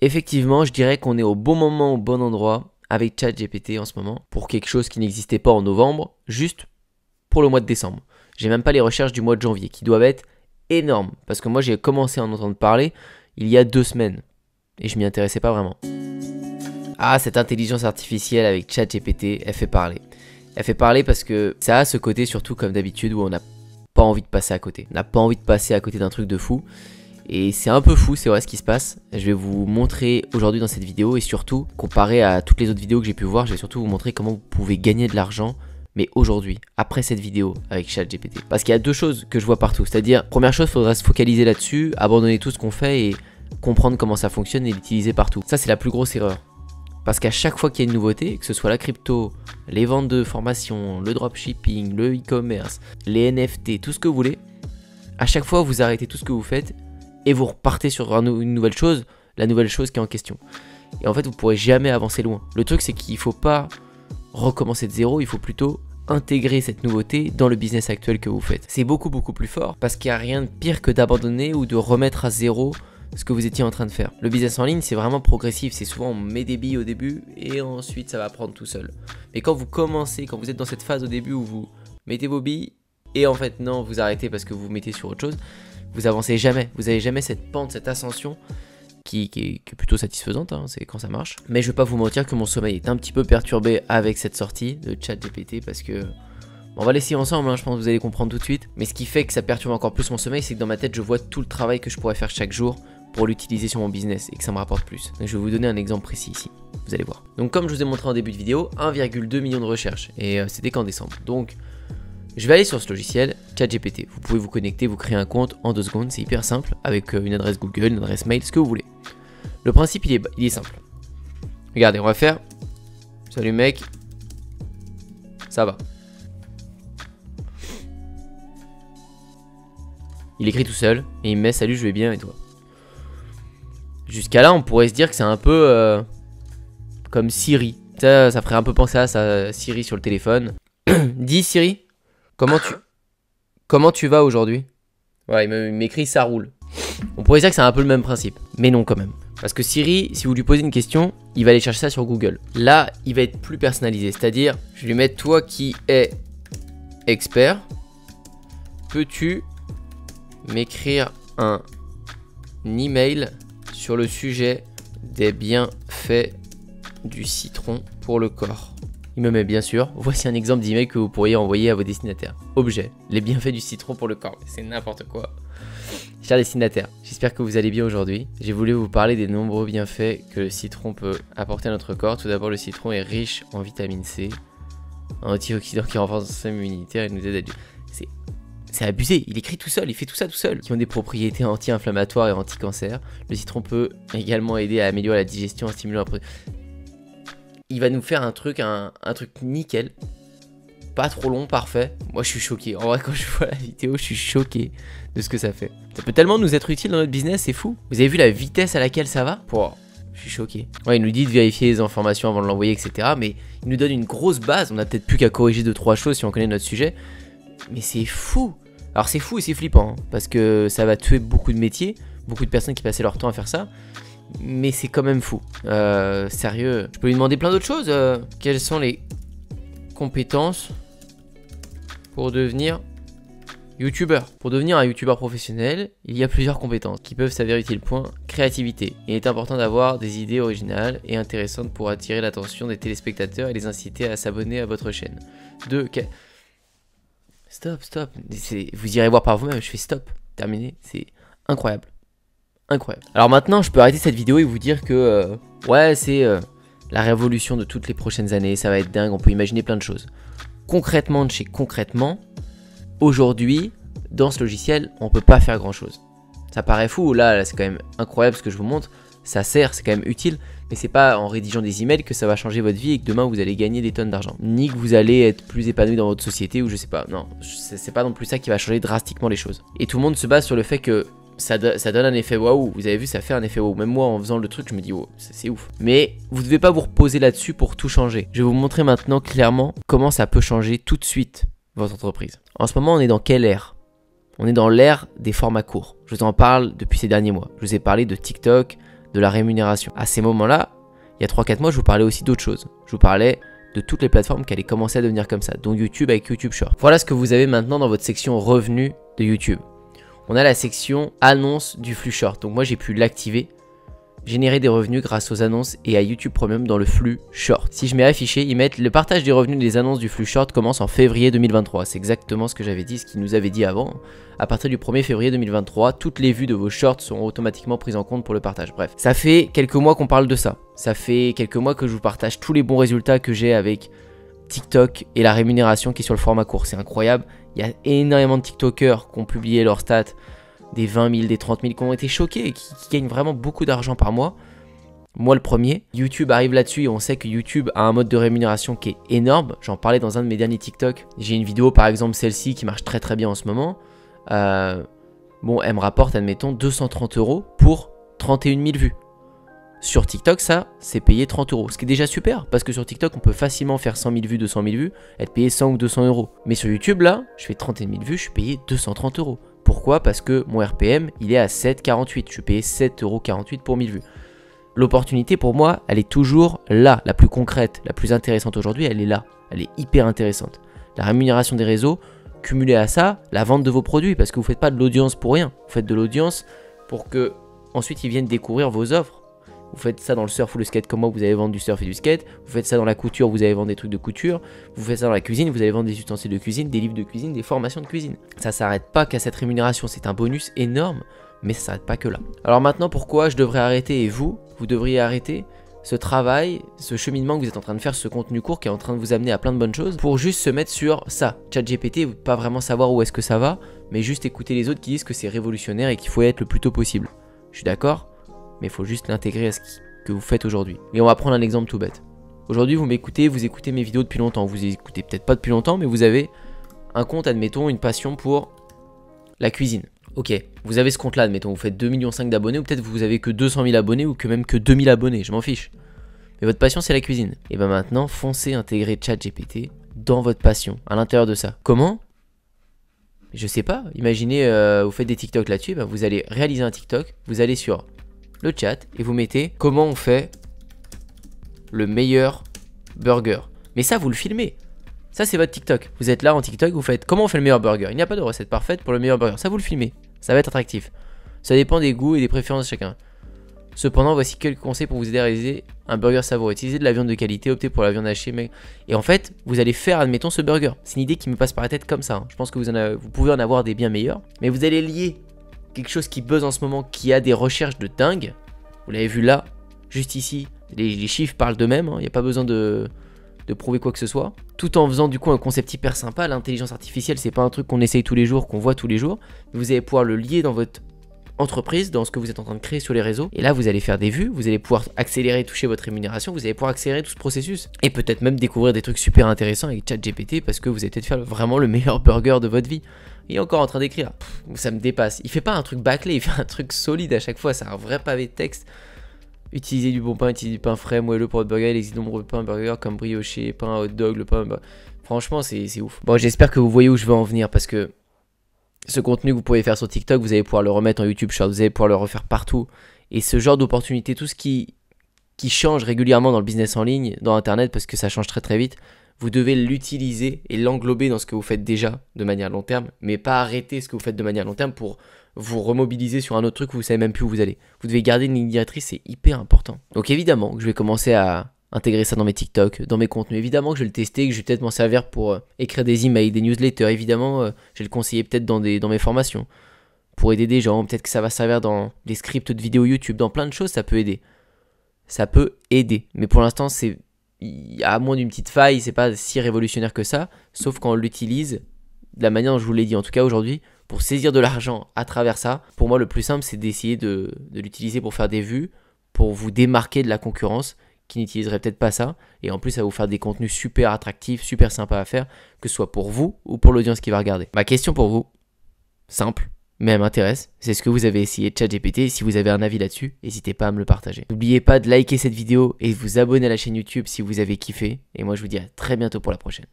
Effectivement, je dirais qu'on est au bon moment, au bon endroit avec ChatGPT en ce moment pour quelque chose qui n'existait pas en novembre, juste pour le mois de décembre. J'ai même pas les recherches du mois de janvier qui doivent être énormes parce que moi j'ai commencé à en entendre parler il y a 2 semaines et je m'y intéressais pas vraiment. Ah, cette intelligence artificielle avec ChatGPT, elle fait parler. Elle fait parler parce que ça a ce côté surtout comme d'habitude où on n'a pas envie de passer à côté. On n'a pas envie de passer à côté d'un truc de fou. Et c'est un peu fou, c'est vrai ce qui se passe. Je vais vous montrer aujourd'hui dans cette vidéo et surtout, comparé à toutes les autres vidéos que j'ai pu voir, je vais surtout vous montrer comment vous pouvez gagner de l'argent, mais aujourd'hui, après cette vidéo avec ChatGPT. Parce qu'il y a 2 choses que je vois partout. C'est-à-dire, première chose, il faudra se focaliser là-dessus, abandonner tout ce qu'on fait et comprendre comment ça fonctionne et l'utiliser partout. Ça, c'est la plus grosse erreur. Parce qu'à chaque fois qu'il y a une nouveauté, que ce soit la crypto, les ventes de formation, le dropshipping, le e-commerce, les NFT, tout ce que vous voulez, à chaque fois, vous arrêtez tout ce que vous faites et vous repartez sur une nouvelle chose, la nouvelle chose qui est en question. Et en fait, vous ne pourrez jamais avancer loin. Le truc, c'est qu'il ne faut pas recommencer de zéro, il faut plutôt intégrer cette nouveauté dans le business actuel que vous faites. C'est beaucoup plus fort parce qu'il n'y a rien de pire que d'abandonner ou de remettre à zéro ce que vous étiez en train de faire. Le business en ligne, c'est vraiment progressif. C'est souvent on met des billes au début et ensuite ça va prendre tout seul. Mais quand vous commencez, quand vous êtes dans cette phase au début où vous mettez vos billes et en fait non, vous arrêtez parce que vous mettez sur autre chose, vous avancez jamais. Vous n'avez jamais cette pente, cette ascension qui est plutôt satisfaisante, hein, c'est quand ça marche. Mais je vais pas vous mentir que mon sommeil est un petit peu perturbé avec cette sortie de ChatGPT parce que on va l'essayer ensemble, hein, je pense que vous allez comprendre tout de suite. Mais ce qui fait que ça perturbe encore plus mon sommeil, c'est que dans ma tête, je vois tout le travail que je pourrais faire chaque jour pour l'utiliser sur mon business et que ça me rapporte plus. Donc je vais vous donner un exemple précis ici, vous allez voir. Donc comme je vous ai montré en début de vidéo, 1,2 million de recherches et c'était qu'en décembre. Donc je vais aller sur ce logiciel, ChatGPT. Vous pouvez vous connecter, vous créer un compte en 2 secondes, c'est hyper simple, avec une adresse Google, une adresse mail, ce que vous voulez. Le principe, il est simple. Regardez, on va faire... Salut mec. Ça va. Il écrit tout seul, et il me met salut, je vais bien, et toi. Jusqu'à là, on pourrait se dire que c'est un peu comme Siri. Ça ferait un peu penser à ça, Siri sur le téléphone. Dis Siri. Comment tu vas aujourd'hui? Voilà, il m'écrit ça roule. On pourrait dire que c'est un peu le même principe, mais non quand même. Parce que Siri, si vous lui posez une question, il va aller chercher ça sur Google. Là, il va être plus personnalisé, c'est-à-dire, je vais lui mettre toi qui es expert, peux-tu m'écrire un email sur le sujet des bienfaits du citron pour le corps? Il me met bien sûr, voici un exemple d'email que vous pourriez envoyer à vos destinataires. Objet, les bienfaits du citron pour le corps. C'est n'importe quoi. Chers destinataires, j'espère que vous allez bien aujourd'hui. J'ai voulu vous parler des nombreux bienfaits que le citron peut apporter à notre corps. Tout d'abord, le citron est riche en vitamine C, un antioxydant qui renforce le système immunitaire et nous aide à... C'est abusé, il écrit tout seul, il fait tout ça tout seul. Qui ont des propriétés anti-inflammatoires et anti-cancer. Le citron peut également aider à améliorer la digestion en stimulant la... Il va nous faire un truc nickel. Pas trop long, parfait. Moi je suis choqué. En vrai, quand je vois la vidéo, je suis choqué de ce que ça fait. Ça peut tellement nous être utile dans notre business, c'est fou. Vous avez vu la vitesse à laquelle ça va? Je suis choqué. Ouais, il nous dit de vérifier les informations avant de l'envoyer, etc. Mais il nous donne une grosse base. On a peut-être plus qu'à corriger 2-3 choses si on connaît notre sujet. Mais c'est fou. Alors c'est fou et c'est flippant. Hein, parce que ça va tuer beaucoup de métiers. Beaucoup de personnes qui passaient leur temps à faire ça. Mais c'est quand même fou. Sérieux. Je peux lui demander plein d'autres choses. Quelles sont les compétences pour devenir youtubeur? Pour devenir un youtubeur professionnel, il y a plusieurs compétences qui peuvent s'avérer utiles. Point. Créativité. Il est important d'avoir des idées originales et intéressantes pour attirer l'attention des téléspectateurs et les inciter à s'abonner à votre chaîne. 2. Stop. Vous irez voir par vous-même. Je fais stop. Terminé. C'est incroyable. Incroyable. Alors maintenant, je peux arrêter cette vidéo et vous dire que ouais, c'est la révolution de toutes les prochaines années. Ça va être dingue. On peut imaginer plein de choses. Concrètement, aujourd'hui, dans ce logiciel, on peut pas faire grand chose. Ça paraît fou. Là c'est quand même incroyable ce que je vous montre. Ça sert, c'est quand même utile. Mais c'est pas en rédigeant des emails que ça va changer votre vie et que demain vous allez gagner des tonnes d'argent. Ni que vous allez être plus épanoui dans votre société ou je sais pas. Non, c'est pas non plus ça qui va changer drastiquement les choses. Et tout le monde se base sur le fait que ça donne un effet waouh. Vous avez vu, ça fait un effet waouh. Même moi, en faisant le truc, je me dis, wow, c'est ouf. Mais vous devez pas vous reposer là-dessus pour tout changer. Je vais vous montrer maintenant clairement comment ça peut changer tout de suite votre entreprise. En ce moment, on est dans quelle ère? On est dans l'ère des formats courts. Je vous en parle depuis ces derniers mois. Je vous ai parlé de TikTok, de la rémunération. À ces moments-là, il y a 3-4 mois, je vous parlais aussi d'autres choses. Je vous parlais de toutes les plateformes qui allaient commencer à devenir comme ça, dont YouTube avec YouTube Short. Voilà ce que vous avez maintenant dans votre section revenus de YouTube. On a la section annonces du flux short. Donc moi, j'ai pu l'activer, générer des revenus grâce aux annonces et à YouTube Premium dans le flux short. Si je mets afficher, ils mettent le partage des revenus des annonces du flux short commence en février 2023. C'est exactement ce que j'avais dit, ce qu'ils nous avaient dit avant. À partir du 1er février 2023, toutes les vues de vos shorts seront automatiquement prises en compte pour le partage. Bref, ça fait quelques mois qu'on parle de ça. Ça fait quelques mois que je vous partage tous les bons résultats que j'ai avec TikTok et la rémunération qui est sur le format court. C'est incroyable. Il y a énormément de TikTokers qui ont publié leurs stats, des 20 000, des 30 000, qui ont été choqués et qui gagnent vraiment beaucoup d'argent par mois. Moi le premier, YouTube arrive là-dessus et on sait que YouTube a un mode de rémunération qui est énorme. J'en parlais dans un de mes derniers TikTok. J'ai une vidéo par exemple celle-ci qui marche très très bien en ce moment. Bon, elle me rapporte admettons 230 € pour 31 000 vues. Sur TikTok, ça, c'est payé 30 €. Ce qui est déjà super, parce que sur TikTok, on peut facilement faire 100 000 vues, 200 000 vues, être payé 100 ou 200 €. Mais sur YouTube, là, je fais 31 000 vues, je suis payé 230 €. Pourquoi? Parce que mon RPM, il est à 7,48. Je suis payé 7,48 € pour 1000 vues. L'opportunité, pour moi, elle est toujours là, la plus concrète, la plus intéressante aujourd'hui, elle est là. Elle est hyper intéressante. La rémunération des réseaux, cumulée à ça, la vente de vos produits, parce que vous ne faites pas de l'audience pour rien. Vous faites de l'audience pour que ensuite ils viennent découvrir vos offres. Vous faites ça dans le surf ou le skate comme moi, vous allez vendre du surf et du skate. Vous faites ça dans la couture, vous allez vendre des trucs de couture. Vous faites ça dans la cuisine, vous allez vendre des ustensiles de cuisine, des livres de cuisine, des formations de cuisine. Ça ne s'arrête pas qu'à cette rémunération, c'est un bonus énorme, mais ça ne s'arrête pas que là. Alors maintenant, pourquoi je devrais arrêter et vous devriez arrêter ce travail, ce cheminement que vous êtes en train de faire, ce contenu court qui est en train de vous amener à plein de bonnes choses pour juste se mettre sur ça. ChatGPT, pas vraiment savoir où est-ce que ça va, mais juste écouter les autres qui disent que c'est révolutionnaire et qu'il faut y être le plus tôt possible. Je suis d'accord, mais il faut juste l'intégrer à ce que vous faites aujourd'hui. Et on va prendre un exemple tout bête. Aujourd'hui, vous m'écoutez, vous écoutez mes vidéos depuis longtemps. Vous les écoutez peut-être pas depuis longtemps, mais vous avez un compte, admettons, une passion pour la cuisine. Ok, vous avez ce compte-là, admettons, vous faites 2,5 millions d'abonnés, ou peut-être vous avez que 200 000 abonnés, ou que même que 2000 abonnés, je m'en fiche. Mais votre passion, c'est la cuisine. Et bien maintenant, foncez intégrer ChatGPT dans votre passion, à l'intérieur de ça. Comment? Je sais pas, imaginez, vous faites des TikTok là-dessus, ben vous allez réaliser un TikTok, vous allez sur le chat et vous mettez comment on fait le meilleur burger. Mais ça, vous le filmez. Ça, c'est votre TikTok. Vous êtes là en TikTok, vous faites comment on fait le meilleur burger. Il n'y a pas de recette parfaite pour le meilleur burger. Ça, vous le filmez. Ça va être attractif. Ça dépend des goûts et des préférences de chacun. Cependant, voici quelques conseils pour vous aider à réaliser un burger savoureux. Utilisez de la viande de qualité, optez pour la viande hachée. Mais... Et en fait, vous allez faire, admettons, ce burger. C'est une idée qui me passe par la tête comme ça. Hein. Je pense que vous pouvez en avoir des bien meilleurs. Mais vous allez lier quelque chose qui buzz en ce moment, qui a des recherches de dingue. Vous l'avez vu là, juste ici. Les chiffres parlent d'eux-mêmes. Hein. Il n'y a pas besoin de prouver quoi que ce soit. Tout en faisant du coup un concept hyper sympa. L'intelligence artificielle, c'est pas un truc qu'on essaye tous les jours, qu'on voit tous les jours. Vous allez pouvoir le lier dans votre entreprise, dans ce que vous êtes en train de créer sur les réseaux. Et là, vous allez faire des vues, vous allez pouvoir accélérer, toucher votre rémunération, vous allez pouvoir accélérer tout ce processus. Et peut-être même découvrir des trucs super intéressants avec ChatGPT parce que vous allez peut-être faire vraiment le meilleur burger de votre vie. Il est encore en train d'écrire. Ça me dépasse. Il fait pas un truc bâclé, il fait un truc solide à chaque fois. C'est un vrai pavé de texte. Utilisez du bon pain, utilisez du pain frais, moelleux pour votre burger. Il existe de nombreux pains burger comme brioché, pain hot dog, le pain... Franchement, c'est ouf. Bon, j'espère que vous voyez où je veux en venir parce que ce contenu que vous pouvez faire sur TikTok, vous allez pouvoir le remettre en YouTube Short, vous allez pouvoir le refaire partout. Et ce genre d'opportunité, tout ce qui change régulièrement dans le business en ligne, dans Internet, parce que ça change très très vite, vous devez l'utiliser et l'englober dans ce que vous faites déjà de manière long terme, mais pas arrêter ce que vous faites de manière long terme pour vous remobiliser sur un autre truc où vous savez même plus où vous allez. Vous devez garder une ligne directrice, c'est hyper important. Donc évidemment que je vais commencer à intégrer ça dans mes TikTok, dans mes contenus. Évidemment que je vais le tester, que je vais peut-être m'en servir pour écrire des emails, des newsletters. Évidemment, je vais le conseiller peut-être dans mes formations pour aider des gens. Peut-être que ça va servir dans des scripts de vidéos YouTube, dans plein de choses, ça peut aider. Ça peut aider. Mais pour l'instant, à moins d'une petite faille, c'est pas si révolutionnaire que ça, sauf quand on l'utilise de la manière dont je vous l'ai dit, en tout cas aujourd'hui, pour saisir de l'argent à travers ça. Pour moi, le plus simple, c'est d'essayer de l'utiliser pour faire des vues, pour vous démarquer de la concurrence qui n'utiliserait peut-être pas ça, et en plus ça va vous faire des contenus super attractifs, super sympas à faire, que ce soit pour vous ou pour l'audience qui va regarder. Ma question pour vous, simple, mais elle m'intéresse, c'est est-ce que vous avez essayé ChatGPT, et si vous avez un avis là-dessus, n'hésitez pas à me le partager. N'oubliez pas de liker cette vidéo et de vous abonner à la chaîne YouTube si vous avez kiffé, et moi je vous dis à très bientôt pour la prochaine.